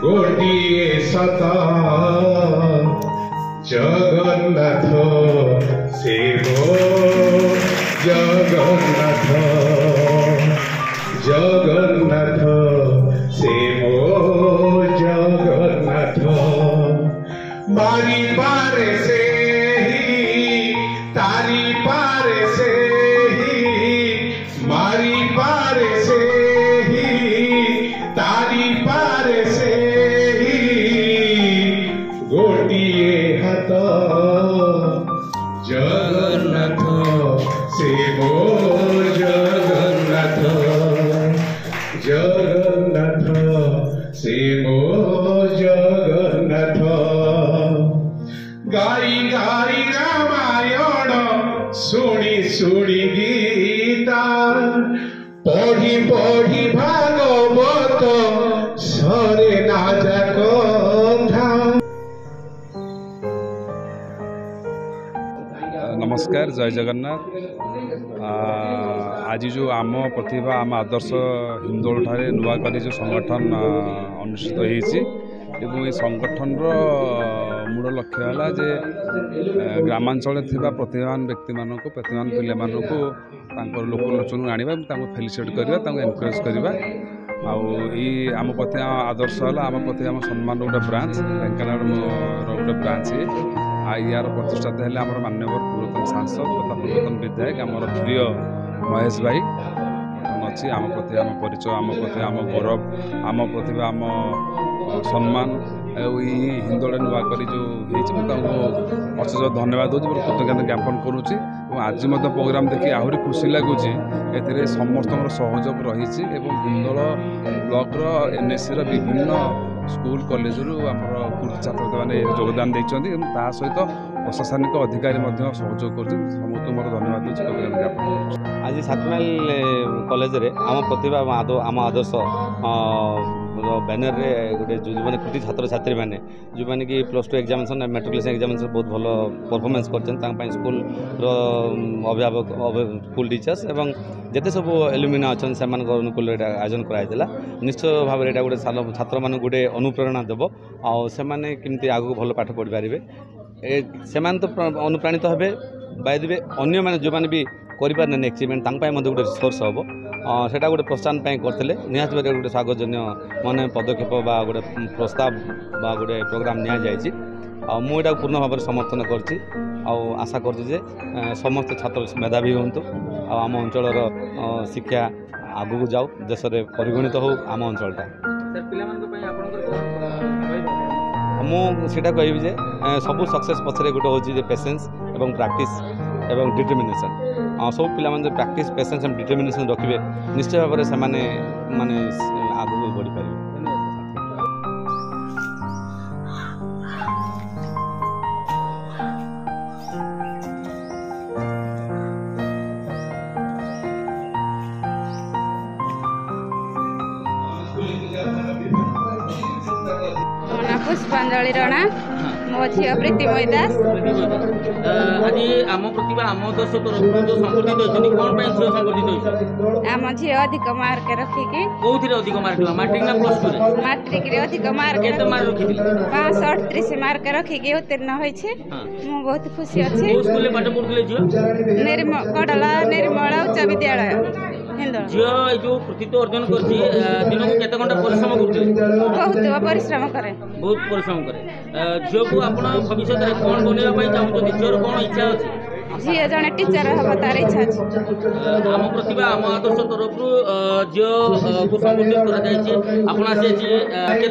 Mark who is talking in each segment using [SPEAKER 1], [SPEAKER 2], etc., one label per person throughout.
[SPEAKER 1] गोटिए सता जगन्नाथ सेवो जगन्नाथ जगन्नाथ सेवो जगन्नाथ मारी पारे से ही तारी पारे से ही मारी पारे से ही तारी पारे से गोटिए हाथ जगन्नाथ सेवो जगन्नाथ जगन्नाथ सेवो जगन्नाथ गाई गाई रामायण शुणी शुणी गीता पढ़ी पढ़ी भागवत सरे नाजा कथा।
[SPEAKER 2] नमस्कार, जय जगन्नाथ। आज जो आम प्रतिभा आम आदर्श हिंदोल ठारे नुआ करी जो संगठन अनुष्ठित होती ये संगठन मूल लक्ष्य है जे ग्रामांचल प्रतिभावान व्यक्ति मानक प्रतिभावान पिले मानक लोकलोचन आने फेलिसिट करवा एनकरेज करवा आम प्रति आदर्श है आम प्रति आम सम्मान गोटे ब्रांच ढेंकानाल गोटे ब्रांच यार प्रतिष्ठाता है आम माननीय पूर्वतन सांसद तथा पूर्वतन विधायक आम प्रिय महेश भाई अच्छी आम प्रति आम परिचय आम प्रति आम गौरव आम प्रतिभा आम सम्मान हिंदोल नुआ करी जो अशेष धन्यवाद दूसरी कृतज्ञता ज्ञापन करुच्ची। आज प्रोग्राम देखिए आहरी खुशी लगुच ए समस्त सहयोग रही हिंदोल ब्लॉक एनएससी विभिन्न स्कूल कॉलेज आमर छात्र छात्री मैंने योगदान देते सहित प्रशासनिक अधिकारी सहयोग कर समस्त मोर धन्यवाद दूसरी कृतज्ञता ज्ञापन।
[SPEAKER 3] आज सातमाइल कॉलेज रे आम प्रतिभा आम आदर्श बैनर रे गोटे जो मैंने कृति छात्र छात्री मैंने जो मैंने कि +2 एग्जामिनेशन मेट्रिकुलेशन एग्जामिनेशन बहुत भल परफॉर्मेंस कर स्कूल अभिभावक स्कूल टीचर्स एवं जिते सब एलुमिना अच्छा से अनुकूल आयोजन कराइला निश्चय भाव में गोटे छात्र मान गोटे अनुप्रेरणा देव आने केमती आगू भल पाठ पढ़ी पारे से तो अनुप्राणित हे बायदे अन्य मैंने जो मैंने भी करें एक्सीमेंट गोटे सोर्स हम सेटा गोटे प्रोत्साहन करते निहत भाव गोटे स्वागतजन्य माने पदक्षेप बा गोटे प्रस्ताव बा गोटे प्रोग्राम निया मुझे पूर्ण भाव में समर्थन करछि आशा करछि समस्त छात्र मेधावी हूँ आम अंचल शिक्षा आगू जाऊ देश में परिगणित हो आम अंचलटा मुझे कहबी सबू सक्सेस पछरे गोटे हूँ पेसेंस एवं प्रैक्टिस एवं डिटरमिनेशन सब पिला प्रैक्टिस पेसेंस एंड डिटरमिनेशन रखिए निश्चय भाव में से माने आगू बढ़ी पारे।
[SPEAKER 4] पुष्पांजलि राणा मो झी प्रीतिमयी दास
[SPEAKER 5] आज आम प्रतिभा आम दर्श तरफ जो संगठित होती कौन झील संगठित होती
[SPEAKER 4] आम झी अधिक मार्क रखिकी
[SPEAKER 5] कौन अधिक मार्क मैट्रिक ना +2
[SPEAKER 4] मैट्रिक रे अधिक मार्क
[SPEAKER 5] केते मार्क रखिथि
[SPEAKER 4] 538 मार्क रखिकी उत्तीर्ण होइछे। मु बहुत खुशी अछि।
[SPEAKER 5] को स्कूल में पाठ पढुले झियो
[SPEAKER 4] कड़ला निर्मल उच्च विद्यालय
[SPEAKER 5] झियो जो कृतित्व अर्जन करछि दिन को केते घंटा परिश्रम करथि
[SPEAKER 4] बहुत परिश्रम करे
[SPEAKER 5] बहुत परिश्रम करे झियो को आपण भविष्य रे कोन बनेबा पई चाहू झियो कोन इच्छा अछि
[SPEAKER 4] झील जड़े टीचर हम तार इच्छा अच्छे
[SPEAKER 5] आम प्रतिभा आम आदर्श तरफ झील को संबोधित कर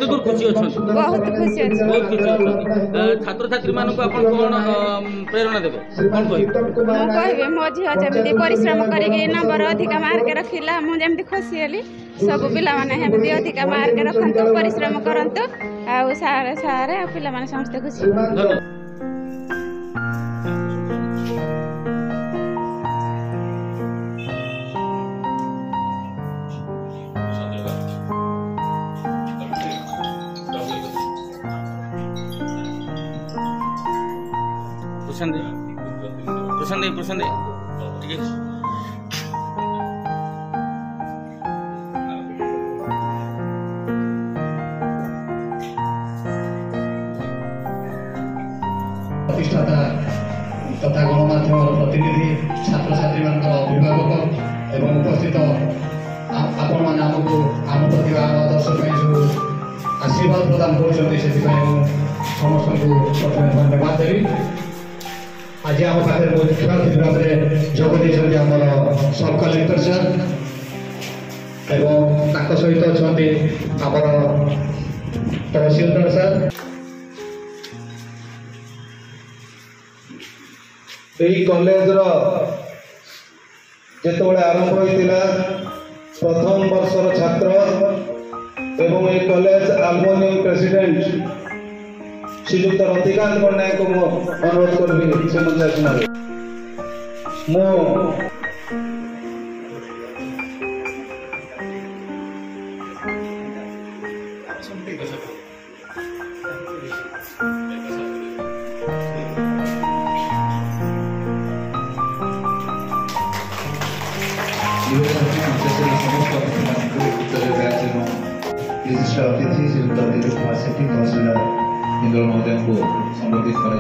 [SPEAKER 5] दूर खुशी अच्छा
[SPEAKER 4] बहुत खुशी अच्छे
[SPEAKER 5] बहुत खुशी अच्छा छात्र छात्री मान कौन प्रेरणा देवे कौन
[SPEAKER 4] कहे मो झील जमी परिश्रम करके नंबर अधिक मार्क रखिला मुझे खुशी हेली सब पाने अधिक मार्क रखु परिश्रम करूँ आ सारे सारे पिला समस्ते खुशी।
[SPEAKER 5] प्रशांत ठीक है
[SPEAKER 6] प्रतिष्ठाता तथा गणमाध्यम प्रतिनिधि छात्र छात्री मान अभिभावक एवं उपस्थित आपण मैंने आमको आम प्रतिभा आदर्श जो आशीर्वाद प्रदान कर समस्त को प्रथम धन्यवाद देवी। आज आम पाखे मुख्य अतिथि भाव में जोग आमर सब कलेक्टर सर एवं सहित अच्छा आमर तहसीलदार सर।
[SPEAKER 1] यही कॉलेज जिते आरंभ होता प्रथम वर्षर छात्र एवं ये कॉलेज आलुमिनी प्रेसिडेंट श्रीजुक्त रतिकांत पट्टनायक को अनुरोध करी से मुझे सुनावे
[SPEAKER 6] विशिष्ट अतिथि श्रीयुक्त दिलीप महासेठी तहसीलदार हिंदोल महोदय को संबोधित कर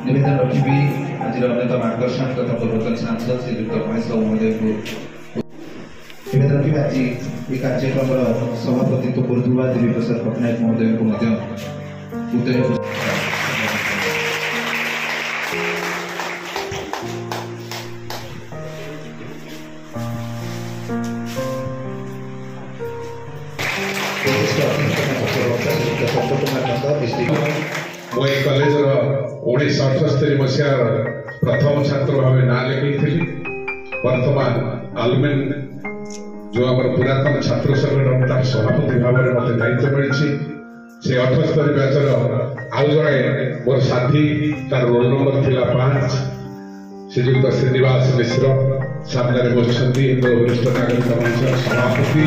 [SPEAKER 6] निवेदन रखी आज अन्यतम आकर्षण तथा पूर्वतन सांसद श्रीयुक्त महेश महोदय को निवेदन रखी आज ये कार्यक्रम सभापतित्व करुवा देवी प्रसाद पट्टनायक महोदय को उदय
[SPEAKER 1] मैं कॉलेज 1978 मसीहार प्रथम छात्र भाव ना लिखी वर्तमान आलुमिन जो आम पुरातन छात्र संगठन तार सभापति भाव में मत दायित्व मिली से 78 बैचर आउ जड़े मोर साथी तार रोल नंबर थिला 5 श्रीजुक्त श्रीनिवास मिश्र सामने बसुँच वरिष्ठ नागरिक मंच सभापति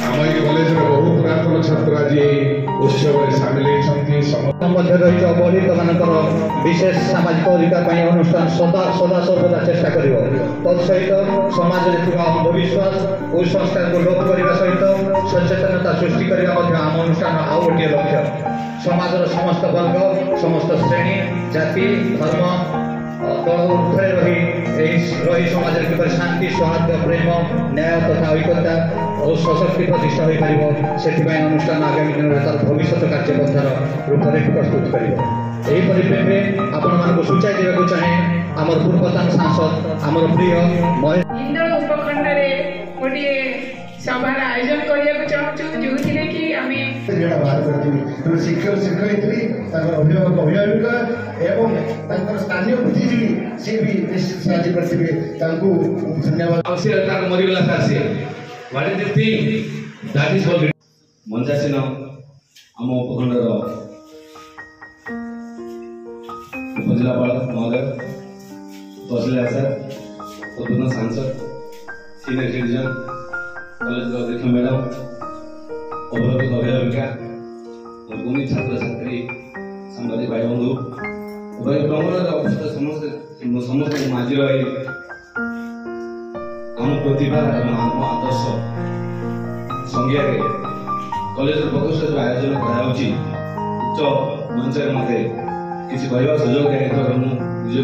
[SPEAKER 1] आम ये कॉलेज बहु पुरातन छात्र आज उत्सव में सामिल
[SPEAKER 6] रही अवहेलित मानकर विशेष सामाजिक अधिकार अनुष्ठान सदा सदा सर्वदा चेष्टा कर तत्सहित समाज में अंधविश्वास कुसंस्कार को लोप करने सहित सचेतनता सृष्टि करने आम अनुष्ठान आउ गोटे लक्ष्य समाज समस्त वर्ग समस्त श्रेणी जाति धर्म दल ऊर्धे रही समाज किपर शांति सौहार्द प्रेम न्याय तथा ऐक्यता और सशक्ति प्रतिष्ठा हो पार से अनुष्ठान आगामी दिन में तार भविष्य कार्यपंथार रूपरेख प्रस्तुत कर परिप्रेक्षी में आपण सूचाई देवाक चाहे आमर पूर्वतन सांसद आमर प्रिय महेश
[SPEAKER 7] हिंदोल उपखंड में गोटे सभार आयोजन करने चाहूँ जो थे कि आम
[SPEAKER 6] शिक्षक शिक्षयित्री अभिभावक अभिभाविका एवं स्थानीय बुद्धिजीवी सी भी निश्चित साहाଯ୍य करते धन्यवाद
[SPEAKER 3] मरीगला What is the thing that is called मंचासीन आम उपखंडर उपजिलापाल महोदय तहसीलदार सर पूर्वतन सांसद सीनियर सिटीजन कॉलेज अध्यक्ष मैडम अभिभावक अभिभाविका भूमि छात्र छात्री सांबादिक भाई बंधु भ्रमण अवस्थित समस्त माझी रही आम प्रतिभा एवं आम आदर्श संज्ञा कॉलेज पक्ष जो आयोजन कराई उच्च मंच मत किसी कहवा सुजोग दिखाई निज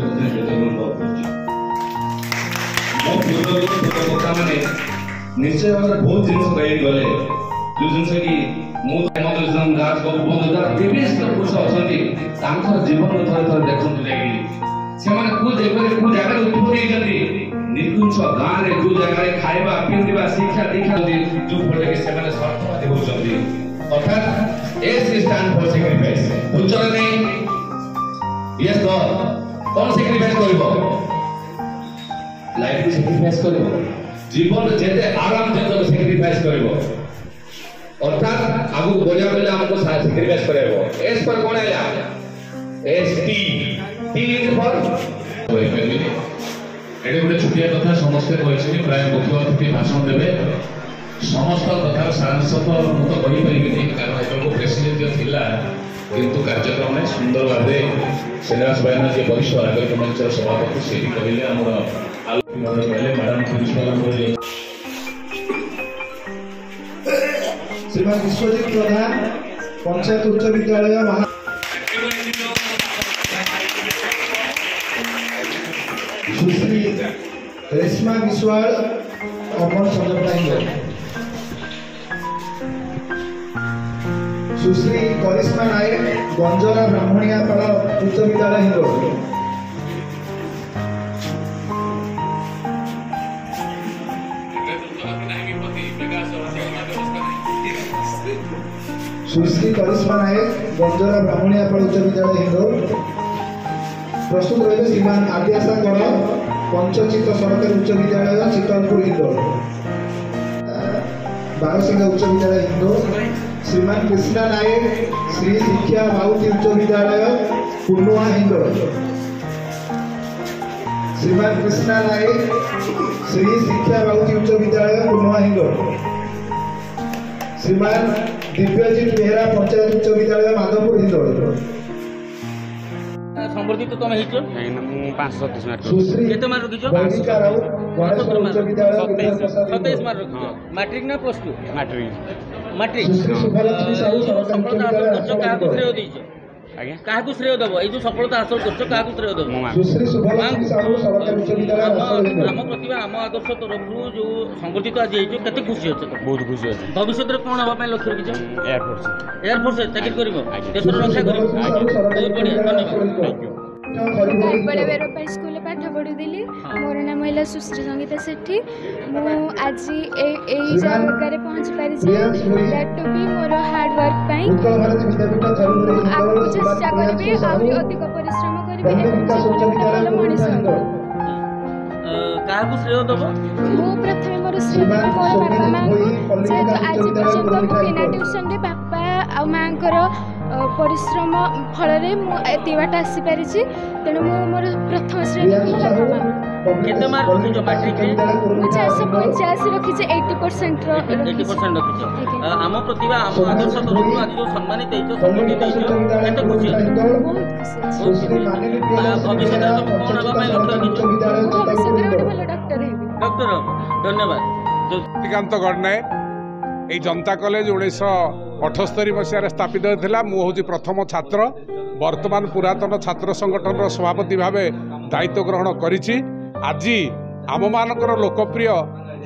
[SPEAKER 3] वक्ता मैंने निश्चय भाव में बहुत जिन कही गले जो जिन कि मुझे दास प्रिवियस पुरुष अच्छा जीवन थे थे देखते से जगह उत्पत्ति निकुंज गाँव में जो जगह खाइबा पिंधा शिक्षा दीक्षा जो फल से स्वार्थवादी होती अर्थात एस स्टैंड फॉर सैक्रिफाइस उच्चर नहीं यस गॉड कौन सैक्रिफाइस कर
[SPEAKER 8] लाइफ को सैक्रिफाइस करिवो जीवन जेते आराम जेते सैक्रिफाइस करिवो अर्थात आगु बोलिया बेले हमको सैक्रिफाइस करिवो एस पर कोन आया एस टी इज फॉर एडे गोटे छुटिया कथा समस्त कहछि प्राय मुख्य अतिथि भाषण देबे समस्त कथार सारांश तो मुझे कही पारिनी कारण एजन प्रेसिडेंट थिला किंतु कार्यक्रम में सुंदर भाव श्रीनिवास भाईना जी वरिष्ठ नागरिक मंच सभापति से कहले आमर आलोचना कहले मैडम प्रिंसिपल
[SPEAKER 9] श्रीमान विश्वजीत प्रधान पंचायत उच्च विद्यालय सुश्री रेशमा विश्वाल अमर चंद्रपाई सुश्री करिश्मा नायक गंजरा ब्राह्मणियापाड़ उच्च विद्यालय हिंदोल सुश्री करिश्मा नायक गंजरा ब्राह्मणियापाड़ उच्च विद्यालय हिंदोल प्रस्तुत रहे श्रीमान आद्याशा गण पंचचित सरकारी उच्च विद्यालय चितलपुर हिंदोल बारसिंगा उच्च विद्यालय हिंदोल श्रीमान कृष्णा नायक श्री शिक्षा बाउती उच्च विद्यालय पुनुआ हिंदोल श्रीमान कृष्णा नायक श्री शिक्षा बाउती उच्च विद्यालय पुनुआ हिंदोल श्रीमान दिव्यजीत बेहरा पंचायत उच्च विद्यालय माधवपुर हिंदोल
[SPEAKER 5] संवर्धित तुम हिचो
[SPEAKER 2] 537 मार्क
[SPEAKER 5] केते मार्क रखिचो
[SPEAKER 9] बर्णिका राउत गणेश उच्च विद्यालय
[SPEAKER 5] 27 मार्क रखिचो मैट्रिक ना प्लस 2 मैट्रिक
[SPEAKER 9] सुश्री सुभलक्ष्मी साहू सरकारी उच्च
[SPEAKER 5] सफलता
[SPEAKER 9] विद्यालय
[SPEAKER 5] हासिल करछो काहाकु श्रेय देइछो आज्ञा काहाकु श्रेय देबो ए जो सफलता हासिल करछो काहाकु श्रेय देबो
[SPEAKER 9] सुश्री सुभलक्ष्मी साहू सरकारी उच्च विद्यालय
[SPEAKER 5] आम प्रतिभा आम आदर्श तरफ जो संवर्धित आज हेइछो केते खुशी होछ
[SPEAKER 2] बहुत खुशी अछि
[SPEAKER 5] भविष्य रे कोन हबा पय लक्ष्य रखिछो
[SPEAKER 2] एयरफोर्स
[SPEAKER 5] चाकरी करबो देशर रक्षा करबो बहुत बढ़िया धन्यवाद
[SPEAKER 2] थैंक यू
[SPEAKER 10] बड़े बेरोपाई स्कूल पाठ पढ़ुली मोर नाम है सुश्री संगीता सेठी मु आज जगह पहुँची पारी to be more hard work आगे चेष्टा करी अधिक परिश्रम करी मनीष
[SPEAKER 5] काहाकु श्रेय देबो
[SPEAKER 10] मु प्रथमे मोर श्रेय देबी मोर बापा माँ को जेहेतु आज पर्यटन मु बिना ट्यूशन रे बापा आ माँ परिश्रम फल एत बाट आसी पारि तेणु मोर प्रथम श्रेणी बापा माँ
[SPEAKER 5] केते मार्क रखिछो मैट्रिक रे
[SPEAKER 10] मु 485 रखिछे 80%
[SPEAKER 5] रखिछो आम प्रतिभा आम आदर्श तरफ आज जो सम्मानित हेइछो संवर्धित हेइछो केते खुशी
[SPEAKER 10] बहुत खुशी
[SPEAKER 5] भविष्य रे तुम कोन हबा पय लक्ष्य रखिछो
[SPEAKER 10] भविष्य रे गोटे भलो डॉक्टर हेबी
[SPEAKER 5] डॉक्टर धन्यवाद
[SPEAKER 2] श्रीकांत गणनायक এই जनता कॉलेज 1978 मसीह स्थापित होता मुझे प्रथम छात्र वर्तमान पुरातन छात्र संगठन सभापति भाव दायित्व ग्रहण करिछि। आज आम मानकर लोकप्रिय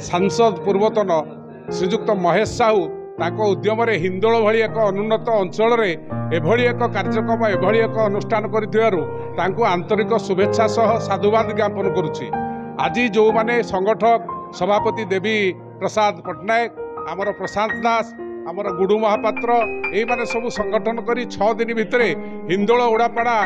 [SPEAKER 2] सांसद पूर्वतन श्रीजुक्त महेश साहू ताको उद्यम हिंदोल भली एक अनुन्नत अंचल एभली एक कार्यक्रम एभली एक अनुष्ठान कर आंतरिक शुभेच्छा सह साधुवाद ज्ञापन करुछि। आज जो माने संगठक सभापति देवी प्रसाद पट्टनायक आमर प्रशांत दास आमर गुडू महापात्र यही माने सब संगठन करी 6 दिन भितर हिंदोल ओडापाड़ा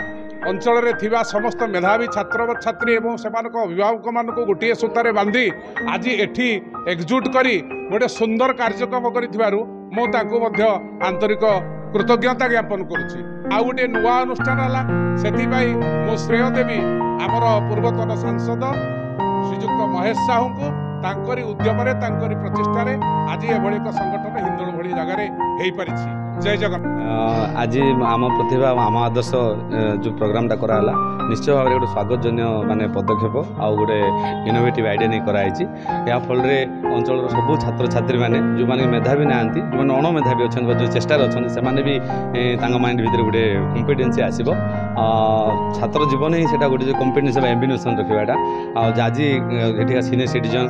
[SPEAKER 2] अंचल रे थिबा समस्त मेधावी छात्र छात्री एवं सेमानक अभिभावक मान गोटे सूतार बांधी आज एठी एकजुट करी गोटे सुंदर कार्यक्रम करिथिबारु मो तांको मध्य आंतरिक कृतज्ञता ज्ञापन करुछि। आ गोटे नुआ अनुष्ठान हला सेथिबाई मो श्रेय देवी आमर पूर्वतन सांसद श्रीजुक्त महेश साहू को तांकरी उद्यम तांकरी प्रचेष्टार आज एभली एक संगठन हिंदोल भली जगार हो पारिछि। जय जगन्नाथ।
[SPEAKER 3] आज आम प्रतिभा आम आदर्श जो प्रोग्रामटा कराला निश्चय भाव गोटे स्वागतजन्य माने पदक्षेप आउ गोटे इनोवेटिव आइडिया नहीं कराई या फल अंचल सब छात्र छात्री मैंने जो मैंने मेधावी ना जो मैंने अण मेधावी अच्छा जो चेष्टार अच्छा से माइंड भितर गोटे कॉम्पिटेंसी आसो छात्र जीवन ही से गोटे कॉम्पिटेंसी एम्बिनेशन रखाटा आज एठिका सीनियर सिटीजन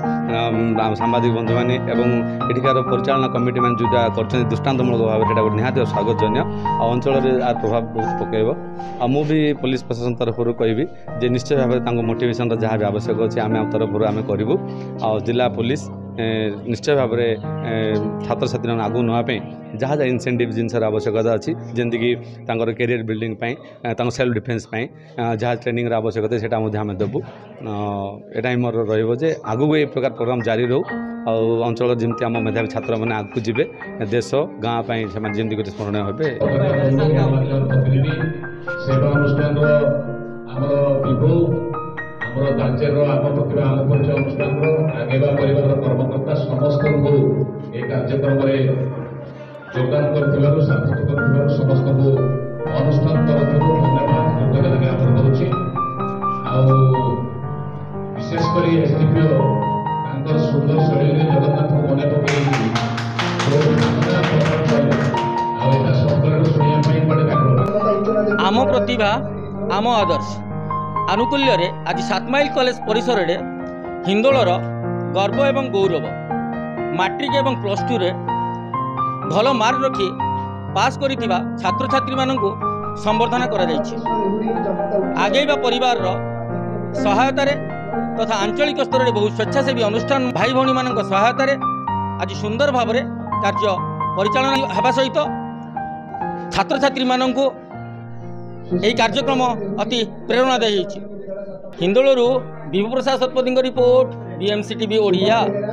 [SPEAKER 3] सांबादिक बंधु मैंने एठिकार परिचालना कमिटी मैंने जोटा कर दृष्टान्तमूलक भाव से गोटे निहाती स्वागतजन्य अंचल आर प्रभाव बहुत पकड़ मुझे पुलिस प्रशासन तरफ कहबी जे निश्चय भाव मोटिवेशन जहाँ भी आवश्यक अच्छे आम तरफ आम करूँ जिला पुलिस निश्चय भाव में छात्र छात्री आगू नापी जहाँ जहाँ इनसेंटिव जिनसर आवश्यकता अच्छी जमीक कैरियर बिल्डिंग सेल्फ डिफेन्स जहाँ ट्रेनिंग आवश्यकता है आम देवु यहाँ मोर रे आगू ये प्रकार प्रोग्राम जारी रो अंचल जमी आम मेधावी छात्र मैंने आगू जी देश गाँव जमी गोटे स्मरणीय
[SPEAKER 8] हे राज्यर आम प्रतिभा आम परिचय अनुष्ठान आगेवा परिवार कर्मकर्ता समस्त ये कार्यक्रम में योगदान कर सार्थक कर समस्त को अनुष्ठान तरफ धन्यवाद कृतज्ञता ज्ञापन करुच्ची विशेषकर एसडीपीओ सुंदर शैली जगन्नाथ को मन पकड़
[SPEAKER 5] आम प्रतिभा आम आदर्श आनुकूल्य आज 7 माइल कॉलेज परिसर में हिंदोलर गर्व एवं गौरव मैट्रिक एवं +2 रे भल मार्क रखी पास करिथिबा छात्र छात्री माननकु संबर्धना करा जायछि। आगेबा परिवार सहायता तथा आंचलिक स्तर में बहु स्वेच्छासेवी अनुष्ठान भाई भौणी मानक सहायता आज सुंदर भाव में कार्य परिचालन हेबा सहित छात्र छात्री माननकु यही कार्यक्रम अति प्रेरणादायी हिंदोलू Bibhu Prasad Satapathy report BMC TV Odia.